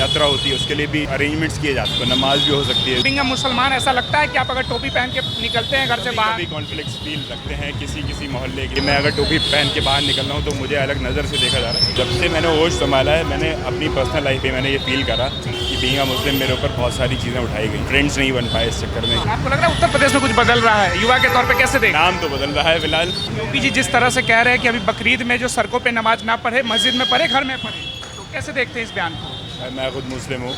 यात्रा होती है उसके लिए भी अरेंजमेंट्स किए जाते हैं, तो नमाज भी हो सकती है। बीइंग अ मुसलमान ऐसा लगता है कि आप अगर टोपी पहन के निकलते हैं घर से बाहर, कभी कॉन्फ्लिक्ट फील रखते हैं किसी मोहल्ले के। मैं अगर टोपी पहन के बाहर निकल रहा हूँ तो मुझे अलग नज़र से देखा जा रहा है। जब से मैंने होश संभाला है, मैंने अपनी पर्सनल लाइफ में मैंने ये फील करा कि बीइंग अ मुस्लिम मेरे ऊपर बहुत सारी चीज़ें उठाई गई। फ्रेंड्स नहीं बन पाए इस चक्कर में। आपको लग रहा है उत्तर प्रदेश में कुछ बदल रहा है? युवा के तौर पे कैसे देख? नाम तो बदल रहा है फिलहाल। योगी जी जिस तरह से कह रहे हैं कि अभी बकरीद में जो सड़कों पे नमाज ना पढ़े, मस्जिद में पढ़े, घर में पढ़े, तो कैसे देखते हैं इस बयान को? मैं खुद मुस्लिम हूँ।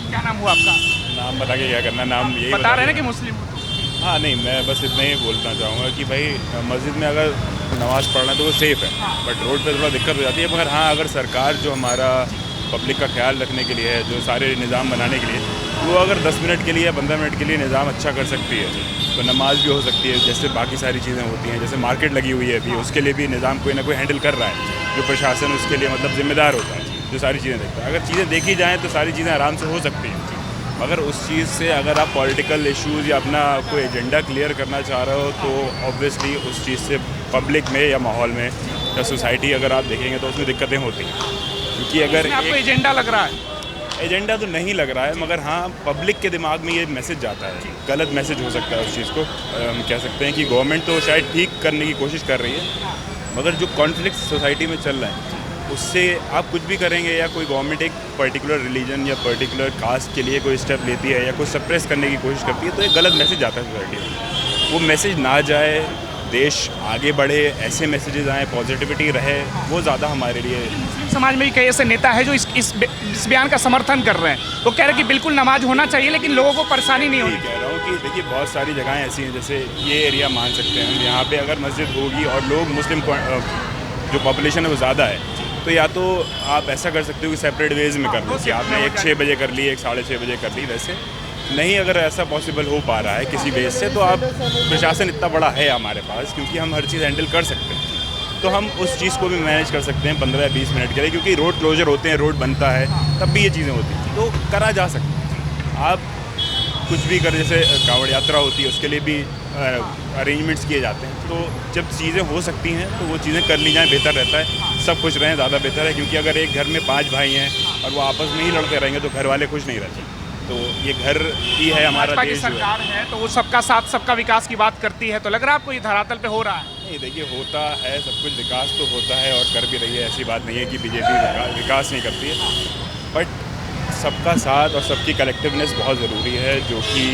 क्या नाम हुआ आपका? नाम बता के क्या करना, नाम यही बता रहे हैं कि मुस्लिम हो? हाँ नहीं, मैं बस इतना ही बोलना चाहूँगा कि भाई मस्जिद में अगर नमाज़ पढ़ना तो वो सेफ़ है, बट रोड पे थोड़ा दिक्कत हो जाती है। मगर हाँ, अगर सरकार जो हमारा पब्लिक का ख्याल रखने के लिए है, जो सारे निज़ाम बनाने के लिए, वो अगर 10 मिनट के लिए या 15 मिनट के लिए निज़ाम अच्छा कर सकती है तो नमाज भी हो सकती है। जैसे बाकी सारी चीज़ें होती हैं, जैसे मार्केट लगी हुई है अभी, उसके लिए भी निज़ाम कोई ना कोई हैंडल कर रहा है, जो प्रशासन उसके लिए मतलब जिम्मेदार होता है, जो सारी चीज़ें देखता है। अगर चीज़ें देखी जाएँ तो सारी चीज़ें आराम से हो सकती हैं। मगर उस चीज़ से अगर आप पॉलिटिकल इश्यूज़ या अपना कोई एजेंडा क्लियर करना चाह रहे हो तो ऑब्वियसली उस चीज़ से पब्लिक में या माहौल में या सोसाइटी अगर आप देखेंगे तो उसमें दिक्कतें होती हैं। क्योंकि अगर आपको एजेंडा लग रहा है? एजेंडा तो नहीं लग रहा है, मगर हाँ पब्लिक के दिमाग में ये मैसेज जाता है, गलत मैसेज हो सकता है उस चीज़ को। हम कह सकते हैं कि गवर्नमेंट तो शायद ठीक करने की कोशिश कर रही है, मगर जो कॉन्फ्लिक्ट सोसाइटी में चल रहा है उससे आप कुछ भी करेंगे या कोई गवर्नमेंट एक पर्टिकुलर रिलीजन या पर्टिकुलर कास्ट के लिए कोई स्टेप लेती है या कुछ सप्रेस करने की कोशिश करती है तो एक गलत मैसेज जाता है सोसाइटी में। वो मैसेज ना जाए, देश आगे बढ़े, ऐसे मैसेजेस आए, पॉजिटिविटी रहे, वो ज़्यादा हमारे लिए। मुस्लिम समाज में भी कई ऐसे नेता है जो इस बयान का समर्थन कर रहे हैं। वो कह रहे हैं कि बिल्कुल नमाज होना चाहिए लेकिन लोगों को परेशानी नहीं होनी। कह रहा हूँ कि देखिए बहुत सारी जगहें ऐसी हैं, जैसे ये एरिया मान सकते हैं हम, यहाँ पे अगर मस्जिद होगी और लोग मुस्लिम जो पॉपुलेशन है वो ज़्यादा है, तो या तो आप ऐसा कर सकते हो कि सेपरेट वेज में कर लो कि आपने एक 6 बजे कर ली, एक 6:30 बजे कर ली। वैसे नहीं, अगर ऐसा पॉसिबल हो पा रहा है किसी बेस से, तो आप प्रशासन इतना बड़ा है हमारे पास, क्योंकि हम हर चीज़ हैंडल कर सकते हैं, तो हम उस चीज़ को भी मैनेज कर सकते हैं 15 या 20 मिनट के लिए। क्योंकि रोड क्लोजर होते हैं, रोड बनता है, तब भी ये चीज़ें होती हैं, तो करा जा सकता है। आप कुछ भी कर, जैसे कांवड़ यात्रा होती है उसके लिए भी अरेंजमेंट्स किए जाते हैं, तो जब चीज़ें हो सकती हैं तो वो चीज़ें कर ली जाएँ, बेहतर रहता है। सब खुश रहें, ज़्यादा बेहतर है, क्योंकि अगर एक घर में 5 भाई हैं और वो आपस में ही लड़ते रहेंगे तो घर वाले खुश नहीं रहते। तो ये घर ही है हमारा भाजपा की देश सरकार है तो वो सबका साथ सबका विकास की बात करती है, तो लग रहा है आपको ये धरातल पे हो रहा है? नहीं, देखिए होता है सब कुछ, विकास तो होता है और कर भी रही है। ऐसी बात नहीं है कि बीजेपी विकास नहीं करती है, बट सबका साथ और सबकी कलेक्टिवनेस बहुत ज़रूरी है, जो कि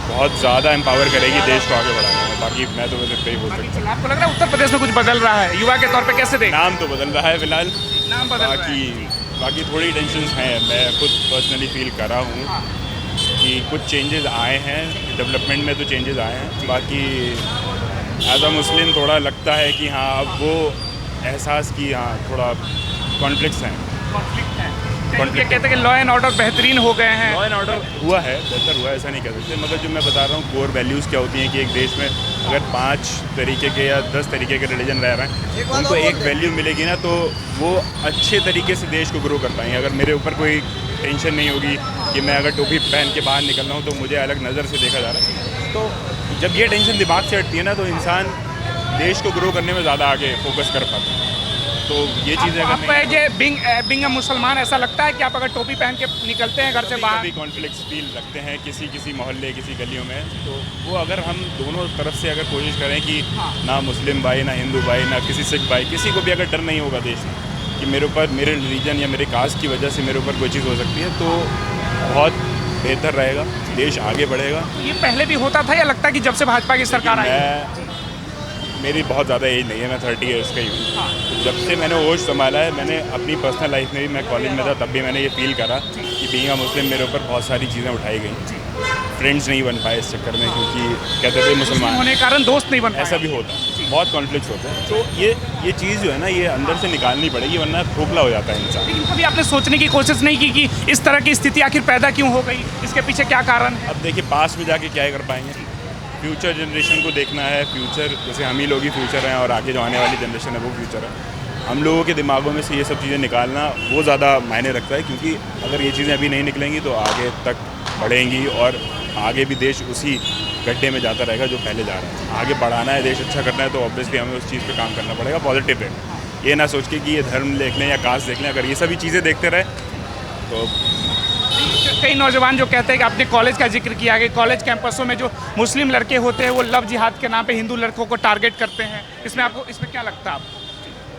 बहुत ज़्यादा एम्पावर करेगी देश को आगे बढ़ाने में। बाकी मैं तो बस इतना ही बोल सकता हूँ। आपको लग रहा है उत्तर प्रदेश में कुछ बदल रहा है? युवा के तौर पे कैसे देख? नाम तो बदल रहा है फिलहाल, नाम बदल रहा है। बाकी थोड़ी टेंशन्स हैं। मैं खुद पर्सनली फील कर रहा हूँ कि कुछ चेंजेस आए हैं, डेवलपमेंट में तो चेंजेस आए हैं। बाकी एज अ मुस्लिम थोड़ा लगता है कि हाँ अब वो एहसास की हाँ थोड़ा कॉन्फ्लिक्ट्स हैं। ये कहते हैं कि लॉ एंड ऑर्डर बेहतरीन हो गए हैं। लॉ एंड ऑर्डर हुआ है, बेहतर हुआ है, ऐसा नहीं कह सकते, मगर जो मैं बता रहा हूँ कोर वैल्यूज़ क्या होती हैं कि एक देश में अगर 5 तरीके के या 10 तरीके के रिलीजन रह रहे हैं, उनको एक वैल्यू मिलेगी ना तो वो अच्छे तरीके से देश को ग्रो कर पाएंगे। अगर मेरे ऊपर कोई टेंशन नहीं होगी कि मैं अगर टोपी पहन के बाहर निकल रहा हूँ तो मुझे अलग नज़र से देखा जा रहा है, तो जब ये टेंशन दिमाग से हटती है ना तो इंसान देश को ग्रो करने में ज़्यादा आगे फोकस कर पाता है। तो ये चीज़ें अगर बीइंग अ मुसलमान ऐसा लगता है कि आप अगर टोपी पहन के निकलते हैं घर से बाहर, कभी कॉन्फ्लिक्ट फील रखते हैं किसी मोहल्ले किसी गलियों में, तो वो अगर हम दोनों तरफ से अगर कोशिश करें कि ना मुस्लिम भाई ना हिंदू भाई ना किसी सिख भाई, किसी को भी अगर डर नहीं होगा देश में कि मेरे ऊपर मेरे रिलीजन या मेरे कास्ट की वजह से मेरे ऊपर कोई चीज़ हो सकती है, तो बहुत बेहतर रहेगा, देश आगे बढ़ेगा। ये पहले भी होता था या लगता है कि जब से भाजपा की सरकार आई? मेरी बहुत ज़्यादा एज नहीं है, मैं 30 ईयर्स का ही हूँ। जब से मैंने होश संभाला है, मैंने अपनी पर्सनल लाइफ में भी, मैं कॉलेज में था तब भी मैंने ये फील करा कि बीइंग अ मुस्लिम मेरे ऊपर बहुत सारी चीज़ें उठाई गई। फ्रेंड्स नहीं बन पाए इस चक्कर में, क्योंकि कहते थे मुसलमान होने के कारण दोस्त नहीं बन पाए। ऐसा भी होता है, बहुत कॉन्फ्लिक्ट्स होते हैं। तो ये चीज़ जो है ना, ये अंदर से निकालनी पड़ेगी, वरना खोखला हो जाता है इंसान। लेकिन कभी आपने सोचने की कोशिश नहीं की कि इस तरह की स्थिति आखिर पैदा क्यों हो गई, इसके पीछे क्या कारण है? अब देखिए पास में जाके क्या कर पाएंगे, फ्यूचर जनरेशन को देखना है। फ्यूचर जैसे हम ही लोग ही फ्यूचर हैं और आगे जो आने वाली जनरेशन है वो फ्यूचर है। हम लोगों के दिमागों में से ये सब चीज़ें निकालना वो ज़्यादा मायने रखता है, क्योंकि अगर ये चीज़ें अभी नहीं निकलेंगी तो आगे तक बढ़ेंगी और आगे भी देश उसी गड्ढे में जाता रहेगा जो पहले जा रहा है। आगे बढ़ाना है, देश अच्छा करना है, तो ऑब्वियसली हमें उस चीज़ पे काम करना पड़ेगा पॉजिटिव है। ये ना सोच के कि ये धर्म देख लें या कास्ट देख लें, अगर ये सभी चीज़ें देखते रहे तो कई नौजवान जो कहते हैं कि आपने कॉलेज का जिक्र किया कि कॉलेज कैंपसों में जो मुस्लिम लड़के होते हैं वो लव जिहाद के नाम पे हिंदू लड़कों को टारगेट करते हैं, इसमें आपको इसमें क्या लगता है आपको?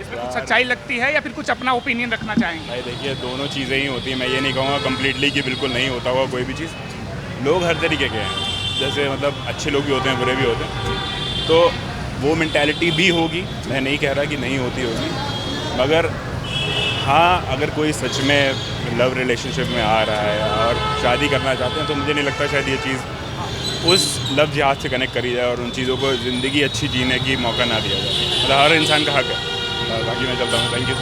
इसमें कुछ सच्चाई लगती है या फिर कुछ अपना ओपिनियन रखना चाहेंगे? भाई देखिए, दोनों चीज़ें ही होती हैं। मैं ये नहीं कहूँगा कम्प्लीटली कि बिल्कुल नहीं होता होगा कोई भी चीज़। लोग हर तरीके के हैं, जैसे मतलब अच्छे लोग भी होते हैं, बुरे भी होते हैं, तो वो मेंटालिटी भी होगी, मैं नहीं कह रहा कि नहीं होती होगी। मगर हाँ, अगर कोई सच में लव रिलेशनशिप में आ रहा है और शादी करना चाहते हैं, तो मुझे नहीं लगता शायद ये चीज़ उस लव जिहाद से कनेक्ट करी जाए और उन चीज़ों को ज़िंदगी अच्छी जीने की मौका ना दिया जाए। मतलब हर इंसान का हक है। बाकी मैं चलता हूँ, थैंक यू।